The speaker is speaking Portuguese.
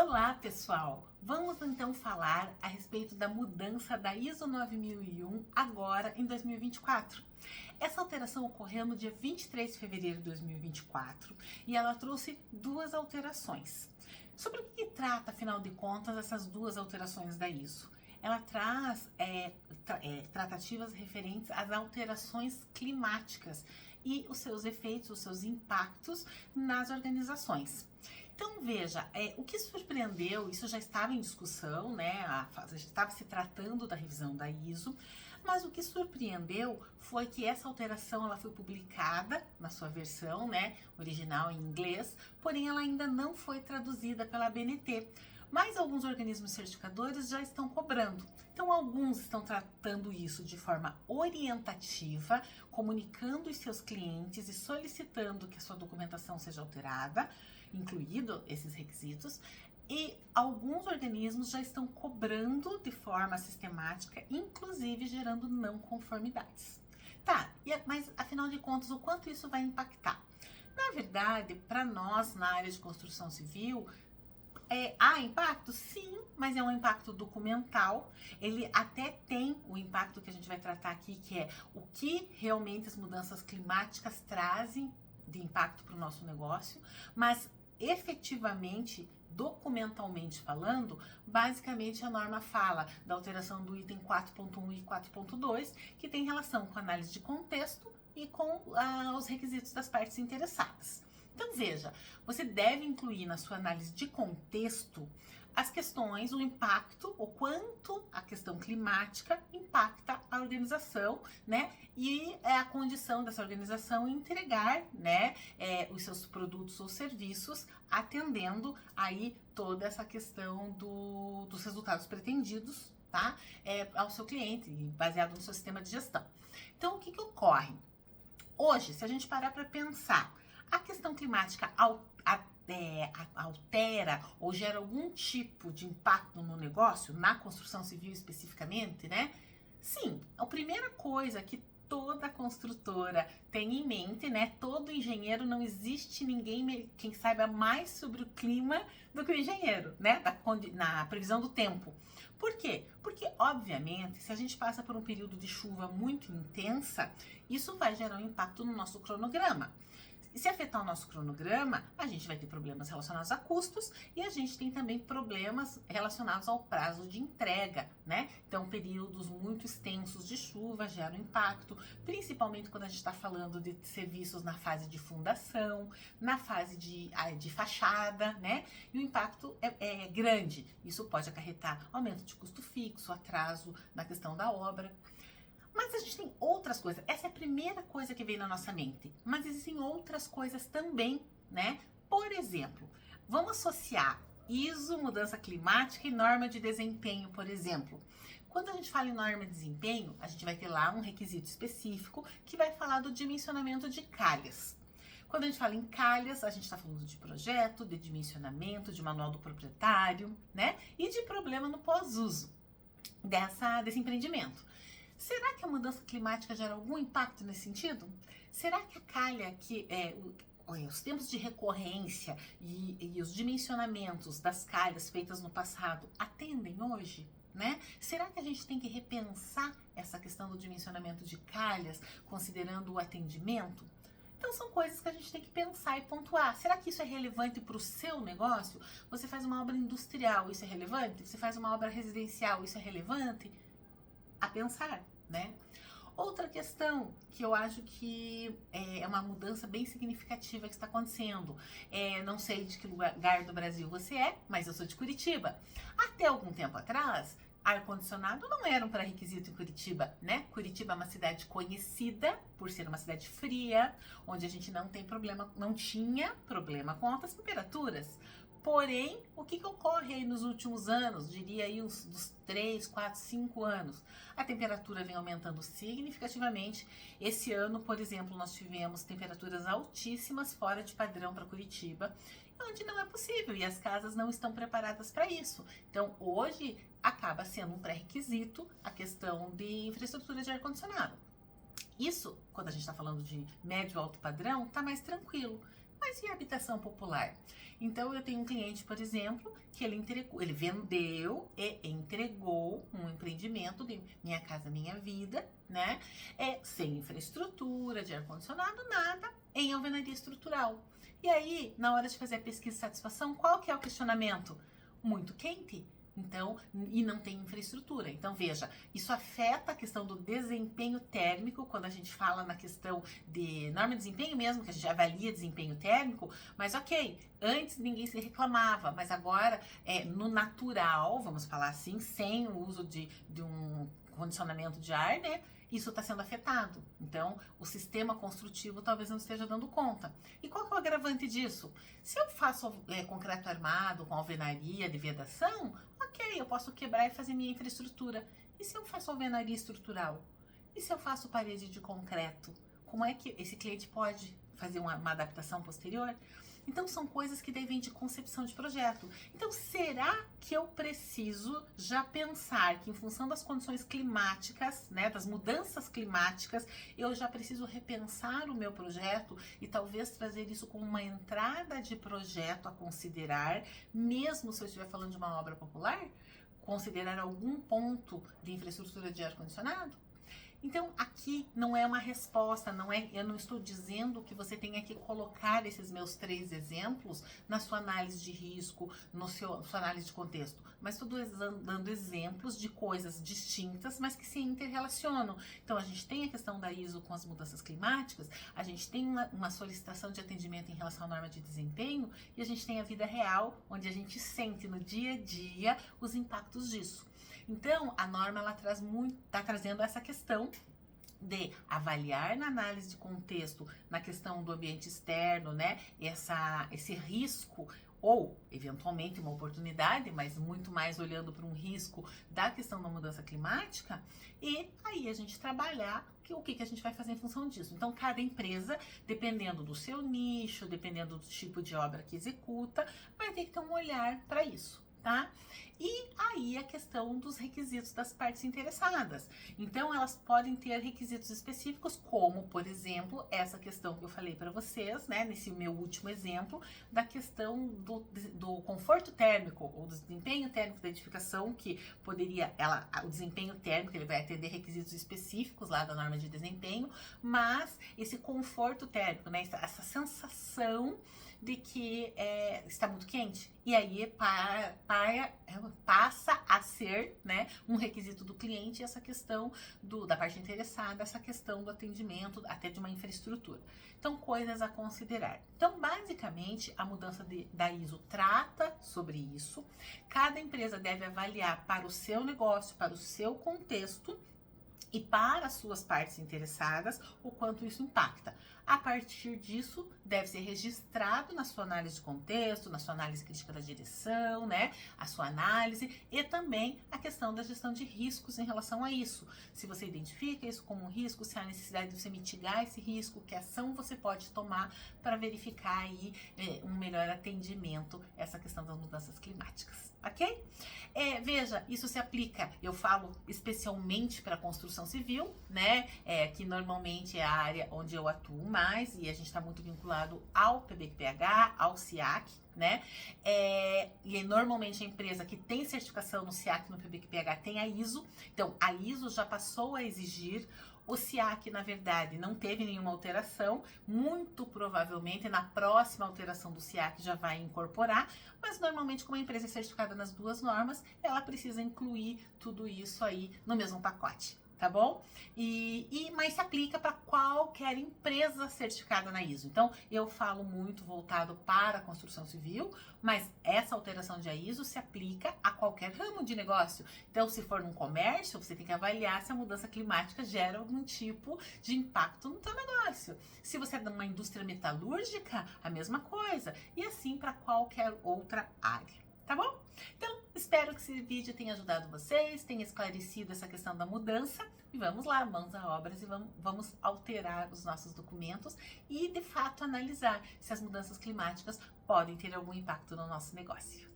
Olá, pessoal! Vamos então falar a respeito da mudança da ISO 9001 agora em 2024. Essa alteração ocorreu no dia 23 de fevereiro de 2024 e ela trouxe duas alterações. Sobre o que trata, afinal de contas, essas duas alterações da ISO? Ela traz tratativas referentes às alterações climáticas e os seus efeitos, os seus impactos nas organizações. Então, veja, o que surpreendeu, isso já estava em discussão, né? Já estava se tratando da revisão da ISO, mas o que surpreendeu foi que essa alteração ela foi publicada na sua versão, né, original em inglês, porém ela ainda não foi traduzida pela ABNT. Mas alguns organismos certificadores já estão cobrando. Então, alguns estão tratando isso de forma orientativa, comunicando os seus clientes e solicitando que a sua documentação seja alterada, incluído esses requisitos, e alguns organismos já estão cobrando de forma sistemática, inclusive gerando não conformidades. Tá, mas afinal de contas, o quanto isso vai impactar? Na verdade, para nós na área de construção civil, há impacto? Sim, mas é um impacto documental. Ele até tem o impacto que a gente vai tratar aqui, que é o que realmente as mudanças climáticas trazem de impacto para o nosso negócio, mas efetivamente, documentalmente falando, basicamente a norma fala da alteração do item 4.1 e 4.2, que tem relação com a análise de contexto e com os requisitos das partes interessadas. Então, veja, você deve incluir na sua análise de contexto as questões, o impacto, o quanto a questão climática impacta a organização, né? E a condição dessa organização em entregar, né, os seus produtos ou serviços, atendendo aí toda essa questão dos resultados pretendidos, tá? Ao seu cliente, baseado no seu sistema de gestão. Então, o que ocorre? Hoje, se a gente parar para pensar, a questão climática altera ou gera algum tipo de impacto no negócio, na construção civil especificamente, né? Sim, a primeira coisa que toda construtora tem em mente, né? Todo engenheiro, não existe ninguém quem saiba mais sobre o clima do que o engenheiro, né? Na previsão do tempo. Por quê? Porque, obviamente, se a gente passa por um período de chuva muito intensa, isso vai gerar um impacto no nosso cronograma. E se afetar o nosso cronograma, a gente vai ter problemas relacionados a custos e a gente tem também problemas relacionados ao prazo de entrega, né? Então, períodos muito extensos de chuva geram impacto, principalmente quando a gente está falando de serviços na fase de fundação, na fase de fachada, né? E o impacto é grande. Isso pode acarretar aumento de custo fixo, atraso na questão da obra. Mas a gente tem outras coisas. Essa é a primeira coisa que vem na nossa mente. Mas existem outras coisas também, né? Por exemplo, vamos associar ISO, mudança climática e norma de desempenho, por exemplo. Quando a gente fala em norma de desempenho, a gente vai ter lá um requisito específico que vai falar do dimensionamento de calhas. Quando a gente fala em calhas, a gente está falando de projeto, de dimensionamento, de manual do proprietário, né? E de problema no pós-uso desse empreendimento. Será que a mudança climática gera algum impacto nesse sentido? Será que a calha, os tempos de recorrência e os dimensionamentos das calhas feitas no passado atendem hoje? Né? Será que a gente tem que repensar essa questão do dimensionamento de calhas, considerando o atendimento? Então, são coisas que a gente tem que pensar e pontuar. Será que isso é relevante para o seu negócio? Você faz uma obra industrial, isso é relevante? Você faz uma obra residencial, isso é relevante? A pensar, né? Outra questão que eu acho que é uma mudança bem significativa que está acontecendo. Não sei de que lugar do Brasil você é, mas eu sou de Curitiba. Até algum tempo atrás, ar-condicionado não era um pré-requisito em Curitiba, né? Curitiba é uma cidade conhecida por ser uma cidade fria, onde a gente não tinha problema com altas temperaturas. Porém, o que ocorre aí nos últimos anos, diria aí dos 3, 4, 5 anos? A temperatura vem aumentando significativamente. Esse ano, por exemplo, nós tivemos temperaturas altíssimas fora de padrão para Curitiba, onde não é possível e as casas não estão preparadas para isso. Então, hoje, acaba sendo um pré-requisito a questão de infraestrutura de ar-condicionado. Isso, quando a gente está falando de médio alto padrão, está mais tranquilo. Mas e a habitação popular? Então, eu tenho um cliente, por exemplo, que ele vendeu e entregou um empreendimento de Minha Casa Minha Vida, né? Sem infraestrutura, de ar-condicionado, nada, em alvenaria estrutural. E aí, na hora de fazer a pesquisa de satisfação, qual que é o questionamento? Muito quente. Então, e não tem infraestrutura. Então, veja, isso afeta a questão do desempenho térmico, quando a gente fala na questão de norma de desempenho mesmo, que a gente avalia desempenho térmico, mas ok, antes ninguém se reclamava, mas agora, no natural, vamos falar assim, sem o uso de um condicionamento de ar, né? Isso está sendo afetado. Então, o sistema construtivo talvez não esteja dando conta. E qual que é o agravante disso? Se eu faço concreto armado com alvenaria de vedação, ok, eu posso quebrar e fazer minha infraestrutura. E se eu faço alvenaria estrutural? E se eu faço parede de concreto? Como é que esse cliente pode fazer uma adaptação posterior? Então, são coisas que devem de concepção de projeto. Então, será que eu preciso já pensar que, em função das condições climáticas, né, das mudanças climáticas, eu já preciso repensar o meu projeto e talvez trazer isso como uma entrada de projeto a considerar, mesmo se eu estiver falando de uma obra popular? Considerar algum ponto de infraestrutura de ar-condicionado? Então, aqui não é uma resposta, eu não estou dizendo que você tenha que colocar esses meus 3 exemplos na sua análise de risco, sua análise de contexto, mas estou dando exemplos de coisas distintas, mas que se interrelacionam. Então, a gente tem a questão da ISO com as mudanças climáticas, a gente tem uma solicitação de atendimento em relação à norma de desempenho, e a gente tem a vida real, onde a gente sente no dia a dia os impactos disso. Então, a norma ela está trazendo essa questão de avaliar na análise de contexto, na questão do ambiente externo, né? Esse risco ou, eventualmente, uma oportunidade, mas muito mais olhando para um risco da questão da mudança climática, e aí a gente trabalhar o que a gente vai fazer em função disso. Então, cada empresa, dependendo do seu nicho, dependendo do tipo de obra que executa, vai ter que ter um olhar para isso. Tá? E aí a questão dos requisitos das partes interessadas. Então, elas podem ter requisitos específicos, como, por exemplo, essa questão que eu falei para vocês, né, nesse meu último exemplo, da questão do conforto térmico, ou do desempenho térmico da edificação, que poderia, o desempenho térmico, ele vai atender requisitos específicos lá da norma de desempenho, mas esse conforto térmico, né, essa sensação de que está muito quente. E aí passa a ser, né, um requisito do cliente essa questão da parte interessada, essa questão do atendimento, até de uma infraestrutura. Então, coisas a considerar. Então, basicamente, a mudança da ISO trata sobre isso. Cada empresa deve avaliar para o seu negócio, para o seu contexto, e para as suas partes interessadas, o quanto isso impacta. A partir disso, deve ser registrado na sua análise de contexto, na sua análise crítica da direção, né? A sua análise e também a questão da gestão de riscos em relação a isso. Se você identifica isso como um risco, se há necessidade de você mitigar esse risco, que ação você pode tomar para verificar aí um melhor atendimento a essa questão das mudanças climáticas, ok? Veja, isso se aplica, eu falo especialmente para a construção civil, né? Que normalmente é a área onde eu atuo mais e a gente está muito vinculado ao PBQPH, ao SIAC, né? E normalmente a empresa que tem certificação no SIAC, no PBQPH, tem a ISO. Então, a ISO já passou a exigir. O SIAC, na verdade, não teve nenhuma alteração, muito provavelmente na próxima alteração do SIAC já vai incorporar, mas normalmente como a empresa é certificada nas 2 normas, ela precisa incluir tudo isso aí no mesmo pacote. Tá bom? Mas se aplica para qualquer empresa certificada na ISO. Então, eu falo muito voltado para a construção civil, mas essa alteração de ISO se aplica a qualquer ramo de negócio. Então, se for num comércio, você tem que avaliar se a mudança climática gera algum tipo de impacto no teu negócio. Se você é de uma indústria metalúrgica, a mesma coisa. E assim para qualquer outra área. Tá bom? Então, espero que esse vídeo tenha ajudado vocês, tenha esclarecido essa questão da mudança. E vamos lá, mãos a obras e vamos alterar os nossos documentos e, de fato, analisar se as mudanças climáticas podem ter algum impacto no nosso negócio.